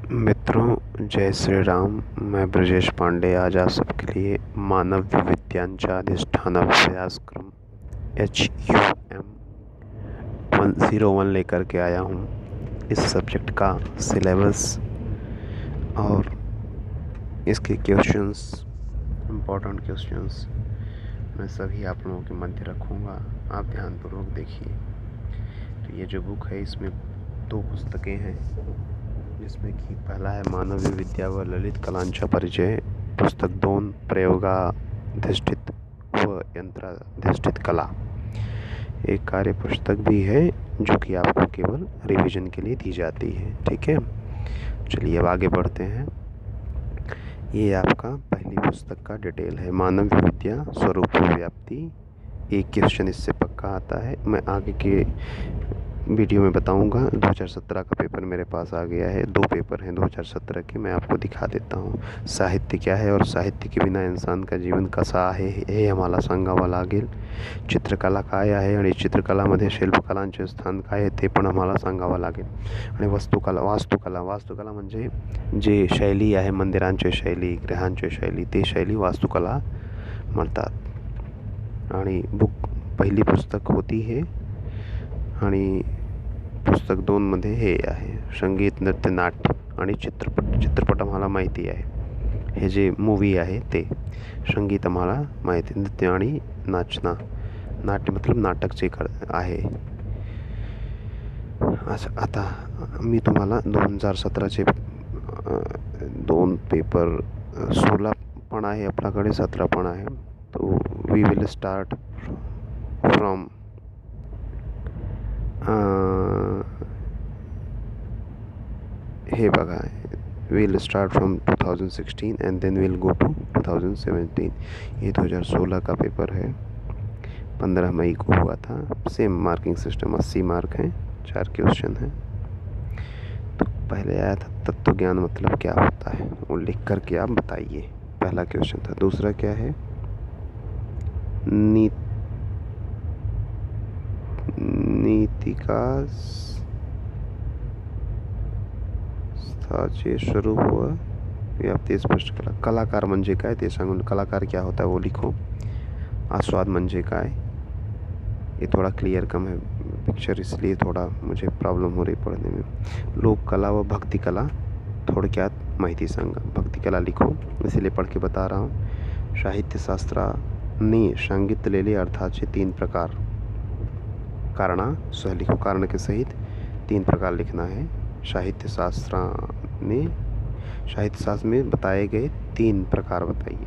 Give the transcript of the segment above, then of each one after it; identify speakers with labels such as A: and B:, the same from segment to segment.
A: मित्रों, जय श्री राम। मैं ब्रजेश पांडे आज आप सबके लिए मानव विज्ञानचा अधिष्ठान अभ्यासक्रम HUM 101 लेकर के आया हूँ। इस सब्जेक्ट का सिलेबस और इसके क्वेश्चंस, इम्पोर्टेंट क्वेश्चंस मैं सभी आप लोगों के मध्य रखूँगा। आप ध्यानपूर्वक देखिए। तो ये जो बुक है, इसमें 2 पुस्तकें हैं, जिसमें कि पहला है मानवीय विद्या व ललित कलांचा परिचय, पुस्तक 2 प्रयोगाधिष्ठित व यंत्राधिष्ठित कला। एक कार्य पुस्तक भी है जो कि आपको केवल रिवीजन के लिए दी जाती है। ठीक है, चलिए अब आगे बढ़ते हैं। ये आपका पहली पुस्तक का डिटेल है, मानव विद्या स्वरूप व्याप्ति। एक क्वेश्चन इससे पक्का आता है, मैं आगे के वीडियो में बताऊंगा। 2017 का पेपर मेरे पास आ गया है, 2 पेपर हैं 2017 के, मैं आपको दिखा देता हूँ। साहित्य क्या है और साहित्य के बिना इंसान का जीवन कसा आहे हे आम्हाला सांगावं लागेल. चित्रकला काय आहे आणि चित्रकलामध्ये शिल्पकलांचे स्थान काय आहे ते पण आम्हाला सांगावं लागेल. आणि वास्तुकला म्हणजे जे शैली आहे, मंदिरांची शैली, ग्रहांची शैली, ते शैली वास्तुकला म्हणतात. आणि पहिली पुस्तक होती हे, आणि पुस्तक 2 मध्ये हे आहे संगीत, नृत्य, नाट्य आणि चित्रपट आम्हाला माहिती आहे. हे जे मूवी आहे ते. संगीत आम्हाला माहिती, नृत्य आणि नाट्य मतलब नाटक जे आहे. आता मी तुम्हाला 2017चे 2 पेपर, 16 पण आहे आपल्याकडे, 17 पण आहे. तो वी विल स्टार्ट फ्रॉम हे बघा, we'll start from 2016 and then we'll go to 2017. ये 2016 का पेपर है, 15 मई को हुआ था. सेम मार्किंग सिस्टम, 80 मार्क हैं, 4 क्वेश्चन हैं. तो पहले आया था तत्व ज्ञान मतलब क्या होता है, वो लिख करके आप बताइए. पहला क्वेश्चन था. दूसरा क्या है, नीतिका चे स्वरूप व व्याप्ती स्पष्ट करा. कलाकार म्हणजे काय ते सांगून, कलाकार क्या होता है वो लिखो. आस्वाद म्हणजे काय, ये थोड़ा क्लियर कम है पिक्चर, इसलिए थोड़ा मुझे प्रॉब्लम हो रही पढ़ने में. लोक कला व भक्ति कला थोडक्यात माहिती सांगा. भक्ति कला लिखो, इसीलिए पढ़ के बता रहा हूँ. साहित्यशास्त्राने सांगितलेले अर्थाचे 3 प्रकार. कारणासह लिखो, कारण के सहित 3 प्रकार लिखना है. साहित्यशास्त्र में बताए गए 3 प्रकार बताइए.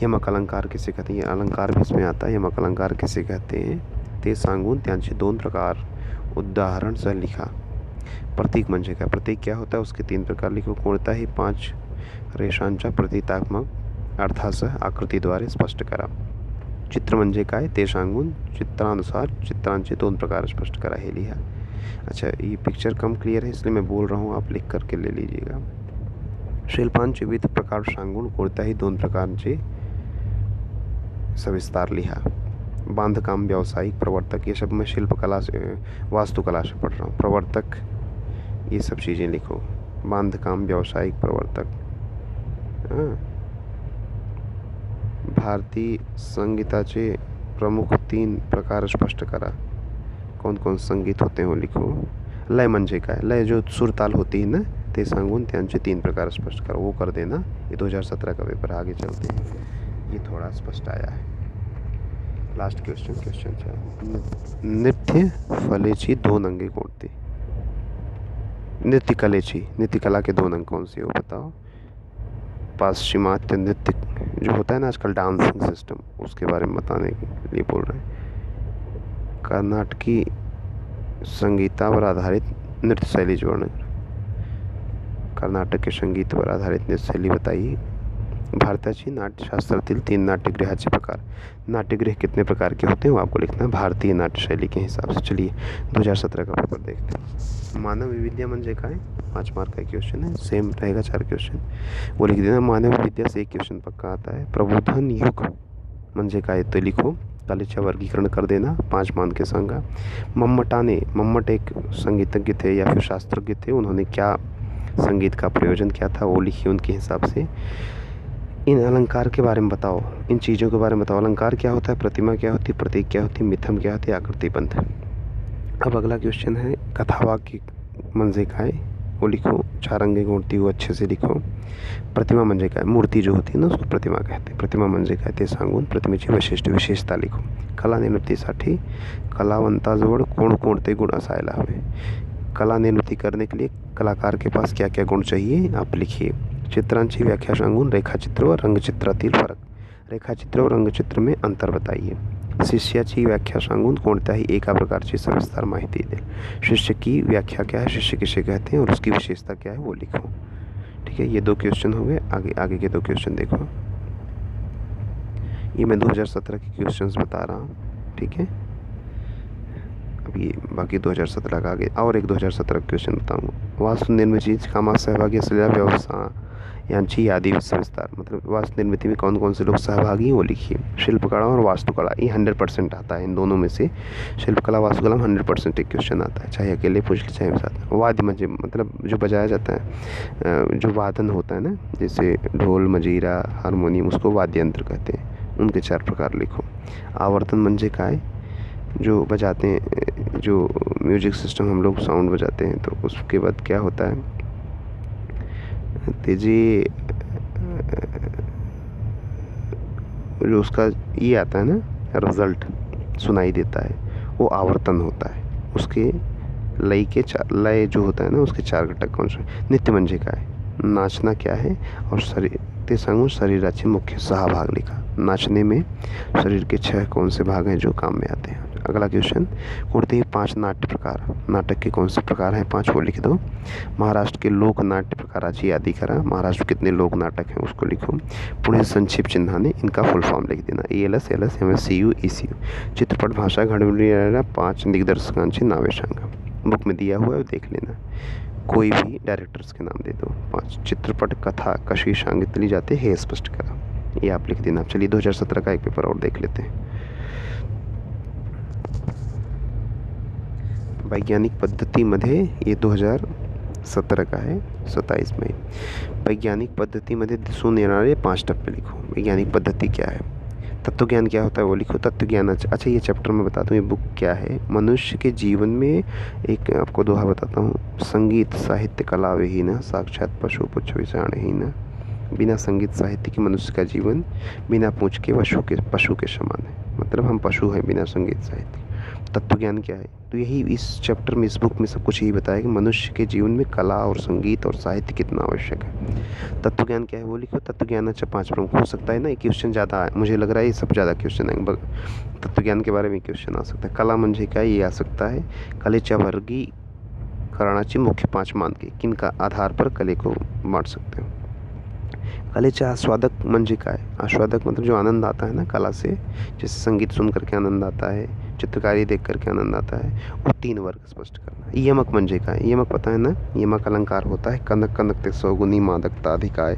A: यमक अलंकार किसे कहते हैं, अलंकार भी इसमें आता है. यमक अलंकार किसे कहते हैं ते सांगून त्यांचे 2 प्रकार उदाहरण सह लिखा. प्रतीक म्हणजे काय, प्रतीक क्या होता है उसके 3 प्रकार लिखो. कोणताही 5 रेषांच्या प्रतीकात्मक अर्थासह आकृतीद्वारे स्पष्ट करा. चित्र म्हणजे काय ते सांगून चित्रानुसार चित्रांचे 2 प्रकार स्पष्ट करा, हे लिहा. अच्छा, ये पिक्चर कम क्लियर है इसलिए मैं बोल रहा हूँ, आप लिख करके ले लीजिएगा. शिल्पांचे विविध प्रकार सांगून कोणत्याही 2 प्रकारचे सविस्तार लिहा. बांधकाम, व्यावसायिक, प्रवर्तक, ये सब मैं शिल्पकला से, वास्तुकला से पढ़ रहा हूँ. प्रवर्तक, ये सब चीज़ें लिखो. बांधकाम, व्यावसायिक, प्रवर्तक. भारतीय संगीताचे प्रमुख 3 प्रकार स्पष्ट करा. कौन कौन संगीत होते हैं वो लिखो. लय म्हणजे काय, लय जो सुरताल होती है ना, ते सांगून त्यांचे 3 प्रकार स्पष्ट करो, वो कर देना. ये 2017 का पेपर. आगे चलते हैं, ये थोड़ा स्पष्ट आया है. लास्ट क्वेश्चन था, नृत्य फलेची 2 अंगे कोणती. नृत्यकला के 2 अंग कौन सी हो बताओ. पाश्चिमात्य नृत्य जो होता है ना आजकल, डांसिंग सिस्टम, उसके बारे में बताने के लिए बोल रहे हैं. कर्नाटकी संगीतावर आधारित नृत्य शैली जोड़ना. कर्नाटक के संगीत पर आधारित नृत्य शैली बताइए. भारताची नाट्यशास्त्रातील 3 नाट्यगृहाचे प्रकार. नाट्यगृह कितने प्रकार के होते हैं वो आपको लिखना है भारतीय नाट्य शैली के हिसाब से. चलिए 2017 का पेपर देखते हैं. मानव विद्या म्हणजे काय, 5 मार्क का क्वेश्चन है, सेम रहेगा 4 क्वेश्चन, वो लिख देना. मानव विद्या से 1 क्वेश्चन पक्का आता है. प्रबोधन युग म्हणजे काय तो लिखो. कलेचे वर्गीकरण कर देना, 5 मान के सांगा. मम्मट एक संगीतज्ञ थे या फिर शास्त्रज्ञ थे, उन्होंने क्या संगीत का प्रयोजन क्या था वो लिखिए उनके हिसाब से। इन अलंकार के बारे में बताओ, इन चीज़ों के बारे में बताओ। अलंकार क्या होता है, प्रतिमा क्या होती है, प्रतीक क्या होती है, मिथम क्या होती है, आकृतिबंध। अब अगला क्वेश्चन है कथावाक्य मंजे का है वो लिखो। चारंगे घोड़ती हुआ अच्छे से लिखो। प्रतिमा मंजे का है, मूर्ति जो होती है ना उसको प्रतिमा कहते हैं। प्रतिमा मंजे कहते सांगून प्रतिमेची विशेषता लिखो। कला निर्मितीसाठी कलावंताजवळ कोणकोणते गुण असायला हवे। कला निर्मिती करने के लिए कलाकार के पास क्या क्या गुण चाहिए आप लिखिए। चित्रांची व्याख्या सांगून रेखाचित्र व रंगचित्रातील फरक, रेखाचित्र व रंगचित्र में अंतर बताइए। शिष्याची व्याख्या सांगून कोणत्याही एका प्रकारची सविस्तर माहिती दें। शिष्य की व्याख्या क्या है, शिष्य किसे कहते हैं और उसकी विशेषता क्या है वो लिखो। ठीक है, ये 2 क्वेश्चन हो गए। आगे के 2 क्वेश्चन देखो। ये मैं 2017 के क्वेश्चंस बता रहा हूँ। ठीक है, अब ये बाकी 2017 का आगे और एक 2017 क्वेश्चन बताऊँगा। वास्तु निर्मिती कामात सहभागी असलेल्या व्यवसायांची यादी सविस्तर, मतलब वास्तु निर्मिती में कौन कौन से लोग सहभागी हैं वो लिखिए। शिल्पकला और वास्तुकला ये 100% आता है इन दोनों में से। शिल्पकला वास्तुकला में 100% एक क्वेश्चन आता है, चाहे अकेले पूछ ले चाहे साथ। वाद्य मंजे मतलब जो बजाया जाता है, जो वादन होता है ना, जैसे ढोल मजीरा हारमोनियम, उसको वाद्य यंत्र कहते हैं। उनके 4 प्रकार लिखो। आवर्तन मंजे का है, जो बजाते हैं, जो म्यूजिक सिस्टम हम लोग साउंड बजाते हैं, तो उसके बाद क्या होता है तेजी जो उसका ये आता है ना रिजल्ट सुनाई देता है वो आवर्तन होता है। उसके लय के लय जो होता है ना उसके 4 घटक कौन से। नृत्य मंजे का है, नाचना क्या है और शरीर ते सांगून शरीराचे मुख्य 6 भाग लिखा। नाचने में शरीर के 6 कौन से भाग हैं जो काम में आते हैं। अगला क्वेश्चन, कोणतेही 5 नाट्य प्रकार, नाटक के कौन से प्रकार हैं 5 वो लिख दो। महाराष्ट्र के लोक नाट्य प्रकाराची यादी करा। महाराष्ट्र में कितने लोक नाटक हैं उसको लिखो। पुढे संक्षिप्त चिन्हाने इनका फुल फॉर्म लिख देना, ALS LS MSCU ECU। चित्रपट भाषा घडविणाऱ्या 5 दिग्दर्शकांची नावे सांगा। बुक में दिया हुआ है देख लेना। कोई भी डायरेक्टर्स के नाम दे दो 5। चित्रपट कथा कशी सांगितली जाते हे स्पष्ट करा, ये आप लिख देना। चलिए 2017 का एक पेपर और देख लेते हैं। वैज्ञानिक पद्धतीमध्ये ये 2017 का है, 27 में। वैज्ञानिक पद्धतीमध्ये दिसून येणारे 5 टप्पे लिखो। वैज्ञानिक पद्धति क्या है, तत्वज्ञान क्या होता है वो लिखो। तत्वज्ञान अच्छा ये चैप्टर में बता दूँ, ये बुक क्या है। मनुष्य के जीवन में एक आपको दोहा बताता हूँ। संगीत साहित्य कला विहीन साक्षात पशु पुच्छ विषाणहीन। बिना संगीत साहित्य के मनुष्य का जीवन बिना पूंछ के पशु के समान है, मतलब हम पशु हैं बिना संगीत साहित्य। तत्वज्ञान क्या है, तो यही इस चैप्टर में इस बुक में सब कुछ यही बताया कि मनुष्य के जीवन में कला और संगीत और साहित्य कितना आवश्यक है। तत्वज्ञान क्या है वो लिखो। तत्वज्ञान अच्छा 5 प्रमुख हो सकता है ना, एक क्वेश्चन ज़्यादा मुझे लग रहा है ये सब ज़्यादा क्वेश्चन है। तत्वज्ञान के बारे में क्वेश्चन आ सकता है। कला म्हणजे काय ये आ सकता है। कलेच्या वर्गीकरणाची मुख्य 5 मानके, किनका आधार पर कले को बांट सकते हो। कलेचे आस्वादक म्हणजे काय, आस्वादक मतलब जो आनंद आता है ना कला से, जैसे संगीत सुन करके आनंद आता है, चित्रकारी देख करके आनंद आता है, वो 3 वर्ग स्पष्ट करना। यमक म्हणजे काय, यमक पता है ना, यमक अलंकार होता है। कनक कनकते सौगुनी मादकता अधिकाय,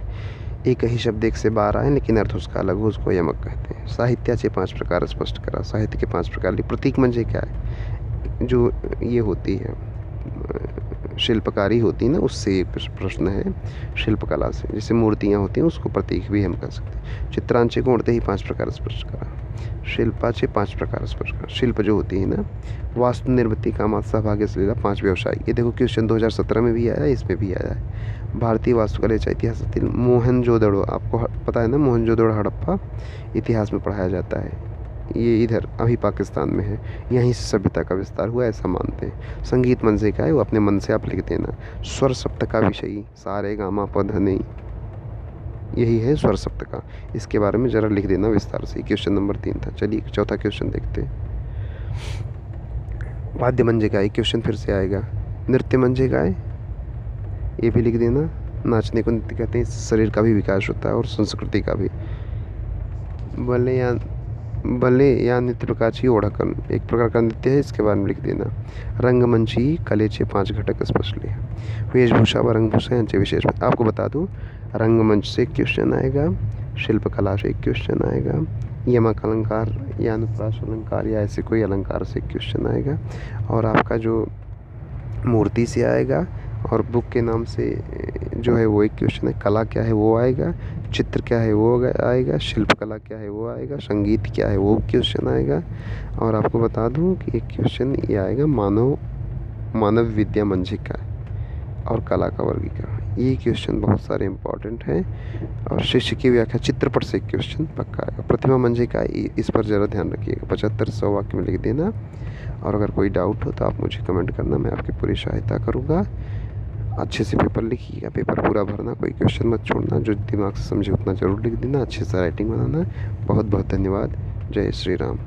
A: एक ही शब्द एक से 12 है लेकिन अर्थ उसका अलग हो, उसको यमक कहते हैं। साहित्याचे 5 प्रकार स्पष्ट करा, साहित्य के 5 प्रकार। प्रतीक म्हणजे क्या है, जो ये होती है शिल्पकारी होती है ना, उससे एक प्रश्न है। शिल्पकला से जैसे मूर्तियाँ होती हैं उसको प्रतीक भी हम कह सकते हैं। चित्रांचे कोणतेही 5 प्रकार स्पष्ट करा। शिल्पाचे 5 प्रकार स्पष्ट करा। शिल्प जो होती है ना, वास्तु निर्मिती कामात सहभागी असलेला 5 व्यवसाय। ये देखो क्वेश्चन 2017 में भी आया है, इसमें भी आया है। भारतीय वास्तुकलेच्या इतिहासातील मोहनजोदड़ो, आपको पता है ना मोहनजोदड़ो हड़प्पा इतिहास में पढ़ाया जाता है। ये इधर अभी पाकिस्तान में है, यहीं से सभ्यता का विस्तार हुआ ऐसा मानते हैं। संगीत मन से क्या है वो अपने मन से आप लिख देना। स्वर सप्त का विषयी सारे गामा पध नहीं, यही है स्वर सप्त का, इसके बारे में ज़रा लिख देना विस्तार से। क्वेश्चन नंबर 3 था। चलिए चौथा क्वेश्चन देखते हैं। वाद्य मंजे का एक क्वेश्चन फिर से आएगा। नृत्य मंजे का है, ये भी लिख देना। नाचने को नृत्य कहते हैं, शरीर का भी विकास होता है और संस्कृति का भी। बल्ले या नृत्य प्रकारची ओळखन, एक प्रकार का नृत्य है, इसके बारे में लिख देना। रंगमंची कलेचे 5 घटक स्पष्ट लिहा। वेशभूषा व रंगभूषा यांचे विशेष आपको बता दूं, रंगमंच से एक क्वेश्चन आएगा, शिल्पकला से एक क्वेश्चन आएगा, यमक अलंकार या अनुप्रास अलंकार या ऐसे कोई अलंकार से एक क्वेश्चन आएगा, और आपका जो मूर्ति से आएगा, और बुक के नाम से जो है वो एक क्वेश्चन है, कला क्या है वो आएगा, चित्र क्या है वो आएगा, शिल्पकला क्या है वो आएगा, संगीत क्या है वो क्वेश्चन आएगा। और आपको बता दूं कि एक क्वेश्चन ये आएगा मानव विद्या मंजिका और कला का वर्गीकरण। ये क्वेश्चन बहुत सारे इंपॉर्टेंट हैं। और शिष्य की व्याख्या चित्रपट से क्वेश्चन पक्का आएगा। प्रतिमा मंजिका इस पर ज़रा ध्यान रखिएगा, 75-100 वाक्य में लिख देना। और अगर कोई डाउट हो तो आप मुझे कमेंट करना, मैं आपकी पूरी सहायता करूँगा। अच्छे से पेपर लिखिएगा, पेपर पूरा भरना, कोई क्वेश्चन मत छोड़ना, जो दिमाग से समझे उतना ज़रूर लिख देना, अच्छे से राइटिंग बनाना। बहुत बहुत धन्यवाद। जय श्री राम।